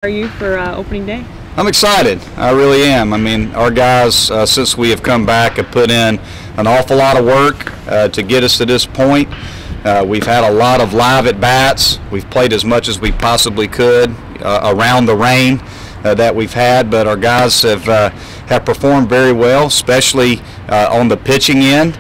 Are you for opening day? I'm excited. I really am. I mean, our guys, since we have come back, have put in an awful lot of work to get us to this point. We've had a lot of live at-bats. We've played as much as we possibly could around the rain that we've had, but our guys have performed very well, especially on the pitching end.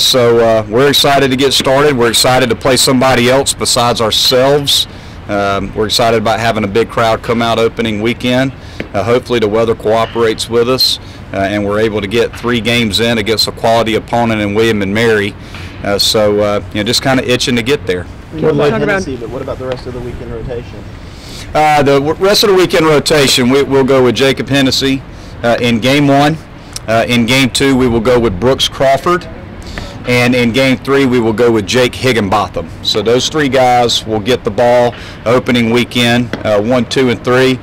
So we're excited to get started. We're excited to play somebody else besides ourselves. We're excited about having a big crowd come out opening weekend. Hopefully the weather cooperates with us and we're able to get 3 games in against a quality opponent in William and Mary. Just kind of itching to get there. What about Hennessy, but what about the rest of the weekend rotation? The rest of the weekend rotation, we'll go with Jacob Hennessy in Game 1. In Game 2, we will go with Brooks Crawford. And in Game 3, we will go with Jake Higginbotham. So those 3 guys will get the ball opening weekend, 1, 2, and 3.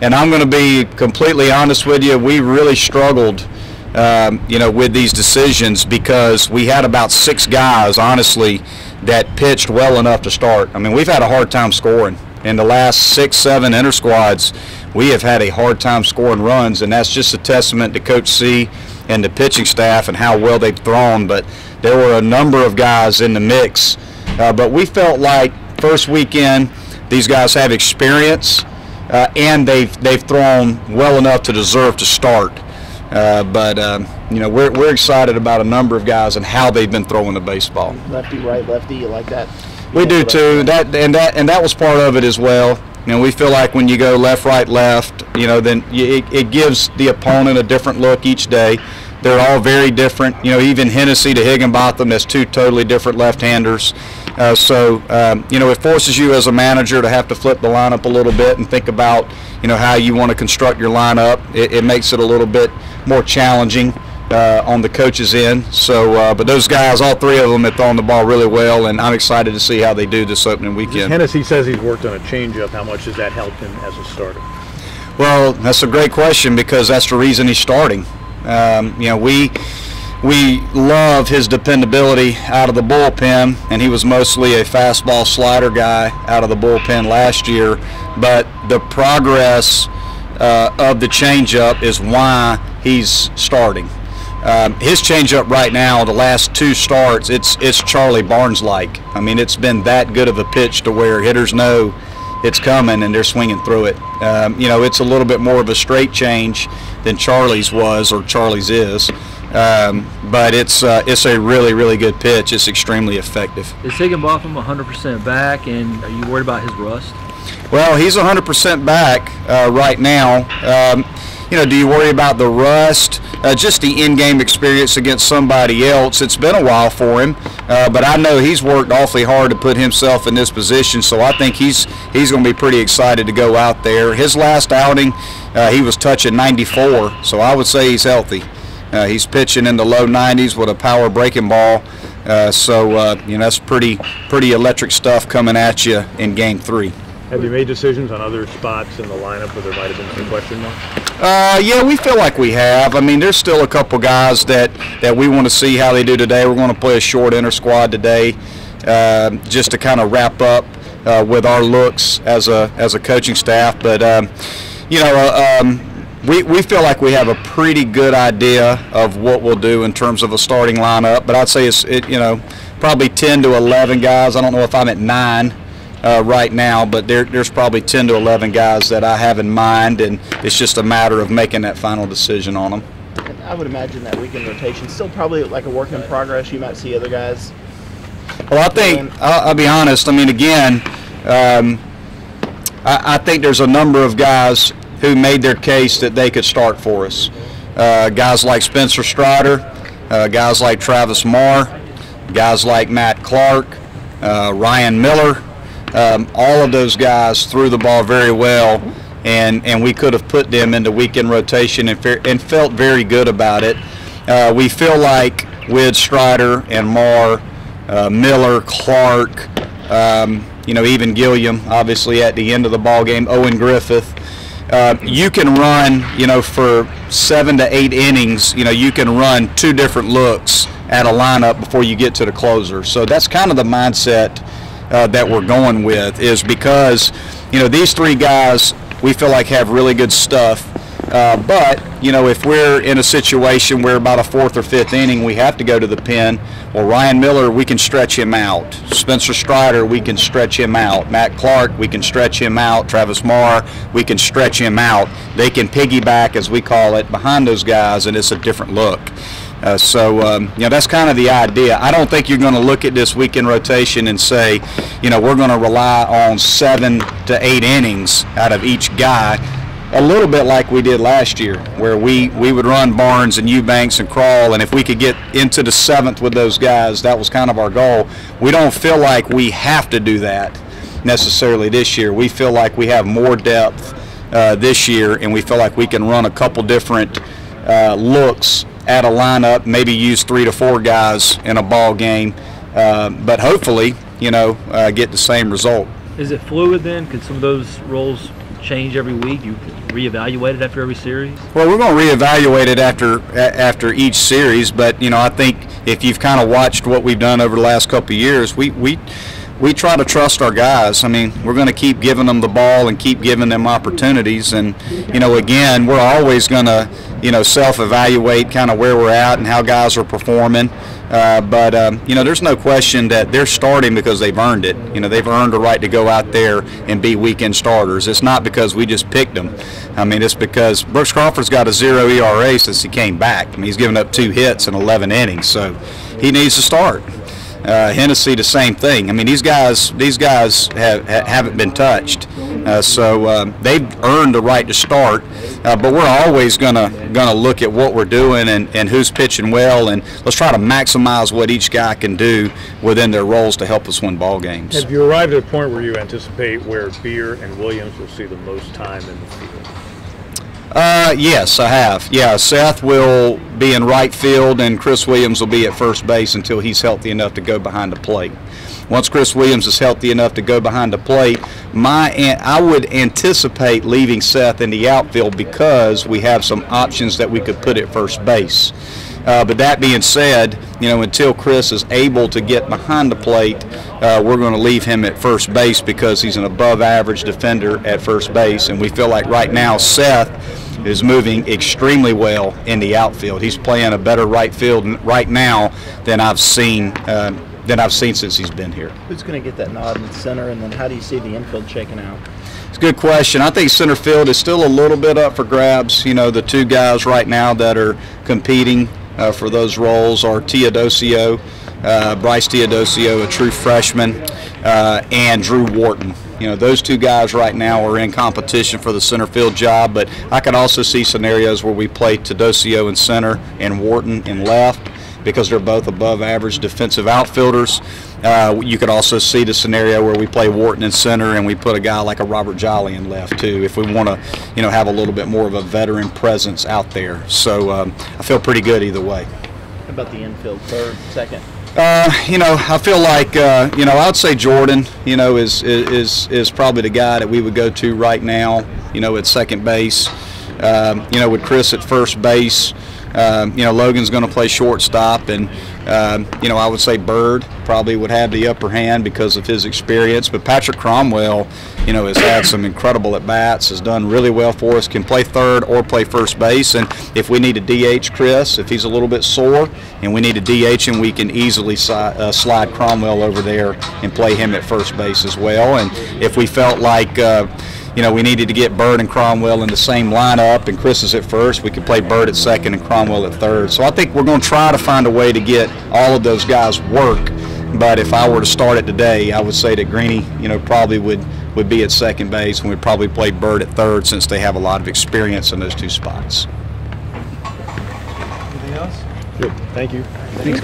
And I'm going to be completely honest with you. We really struggled, with these decisions because we had about 6 guys, honestly, that pitched well enough to start. I mean, we've had a hard time scoring. In the last 6, 7 inter-squads, we have had a hard time scoring runs, and that's just a testament to Coach C and the pitching staff and how well they've thrown. But there were a number of guys in the mix, but we felt like first weekend these guys have experience and they've thrown well enough to deserve to start. We're excited about a number of guys and how they've been throwing the baseball. Lefty, right, lefty, you like that? We do too. That was part of it as well. We feel like when you go left, right, left, then it gives the opponent a different look each day. They're all very different. Even Hennessy to Higginbotham, that's 2 totally different left-handers. It forces you as a manager to have to flip the lineup a little bit and think about, how you want to construct your lineup. It makes it a little bit more challenging on the coach's end. But those guys, all 3 of them, have thrown the ball really well, and I'm excited to see how they do this opening weekend. Hennessy says he's worked on a changeup. How much has that helped him as a starter? Well, that's a great question because that's the reason he's starting. We love his dependability out of the bullpen, and he was mostly a fastball slider guy out of the bullpen last year. But the progress of the changeup is why he's starting. His changeup right now, the last 2 starts, it's Charlie Barnes-like. I mean, it's been that good of a pitch to where hitters know it's coming and they're swinging through it. It's a little bit more of a straight change than Charlie's was or Charlie's is. But it's a really, really good pitch. It's extremely effective. Is Higginbotham 100% back, and are you worried about his rust? Well, he's 100% back right now. Do you worry about the rust? Just the in-game experience against somebody else. It's been a while for him, but I know he's worked awfully hard to put himself in this position, so I think he's going to be pretty excited to go out there. His last outing, he was touching 94, so I would say he's healthy. He's pitching in the low 90s with a power breaking ball, that's pretty electric stuff coming at you in Game 3. Have you made decisions on other spots in the lineup where there might have been some question marks? Yeah, we feel like we have. I mean, there's still a couple guys that we want to see how they do today. We're going to play a short inter-squad today just to kind of wrap up with our looks as a coaching staff. But, we feel like we have a pretty good idea of what we'll do in terms of a starting lineup. But I'd say it's probably 10 to 11 guys. I don't know if I'm at 9. Right now, but there's probably 10 to 11 guys that I have in mind, and it's just a matter of making that final decision on them. And I would imagine that weekend rotation still probably like a work in progress. You might see other guys. Well, I think I'll be honest. I mean, again, I think there's a number of guys who made their case that they could start for us. Guys like Spencer Strider, guys like Travis Marr, guys like Matt Clark, Ryan Miller. All of those guys threw the ball very well, and we could have put them into weekend rotation and felt very good about it. We feel like with Strider and Marr, Miller, Clark, even Gilliam, obviously at the end of the ball game, Owen Griffith, you can run, for 7 to 8 innings, you can run 2 different looks at a lineup before you get to the closer. So that's kind of the mindset that we're going with, is because these 3 guys we feel like have really good stuff. But, you know, if we're in a situation where about a 4th or 5th inning we have to go to the pen, well, Ryan Miller, we can stretch him out. Spencer Strider, we can stretch him out. Matt Clark, we can stretch him out. Travis Marr, we can stretch him out. They can piggyback, as we call it, behind those guys, and it's a different look. You know, that's kind of the idea. I don't think you're going to look at this weekend rotation and say, you know, we're going to rely on 7 to 8 innings out of each guy. A little bit like we did last year, where we would run Barnes and Eubanks and Krall, and if we could get into the 7th with those guys, that was kind of our goal. We don't feel like we have to do that necessarily this year. We feel like we have more depth this year, and we feel like we can run a couple different looks at a lineup, maybe use 3 to 4 guys in a ball game, but hopefully, you know, get the same result. Is it fluid then? Could some of those roles change every week? You reevaluate it after every series? Well, we're going to reevaluate it after each series, but you know, I think if you've kind of watched what we've done over the last couple of years, we try to trust our guys. I mean, we're going to keep giving them the ball and keep giving them opportunities, and you know, again, we're always going to, you know, self-evaluate kind of where we're at and how guys are performing. You know, there's no question that they're starting because they've earned it. You know, they've earned the right to go out there and be weekend starters. It's not because we just picked them. I mean, it's because Brooks Crawford's got a 0 ERA since he came back. I mean, he's given up 2 hits in 11 innings, so he needs to start. Hennessy, the same thing. I mean, these guys haven't been touched, so they've earned the right to start. But we're always gonna look at what we're doing and who's pitching well, and let's try to maximize what each guy can do within their roles to help us win ball games. Have you arrived at a point where you anticipate where Beer and Williams will see the most time in the field? Yes, I have. Yeah, Seth will be in right field, and Chris Williams will be at first base until he's healthy enough to go behind the plate. Once Chris Williams is healthy enough to go behind the plate, I would anticipate leaving Seth in the outfield because we have some options that we could put at first base. But that being said, you know, until Chris is able to get behind the plate, we're going to leave him at first base because he's an above-average defender at first base, and we feel like right now Seth is moving extremely well in the outfield. He's playing a better right field right now than I've seen since he's been here. Who's going to get that nod in center, and then how do you see the infield shaking out? It's a good question. I think center field is still a little bit up for grabs. You know, the 2 guys right now that are competing for those roles are Bryce Teodosio, a true freshman, and Drew Wharton. You know, those 2 guys right now are in competition for the center field job, but I can also see scenarios where we play Teodosio in center and Wharton in left because they're both above average defensive outfielders. You could also see the scenario where we play Wharton in center and we put a guy like a Robert Jolly in left too, if we want to, you know, have a little bit more of a veteran presence out there. So I feel pretty good either way. How about the infield, third, second? You know, I feel like you know, I would say Jordan, you know, is probably the guy that we would go to right now, you know, at second base. You know, with Chris at first base, you know, Logan's going to play shortstop, and you know, I would say Bird probably would have the upper hand because of his experience. But Patrick Cromwell, you know, has had some incredible at bats, has done really well for us, can play third or play first base. And if we need to DH Chris, if he's a little bit sore and we need to DH him, we can easily slide Cromwell over there and play him at first base as well. And if we felt like you know, we needed to get Bird and Cromwell in the same lineup, and Chris is at first, we could play Bird at second and Cromwell at third. So I think we're going to try to find a way to get all of those guys work. But if I were to start it today, I would say that Greeny, you know, probably would be at second base, and we'd probably play Bird at third since they have a lot of experience in those 2 spots. Anything else? Good. Thank you. Thanks,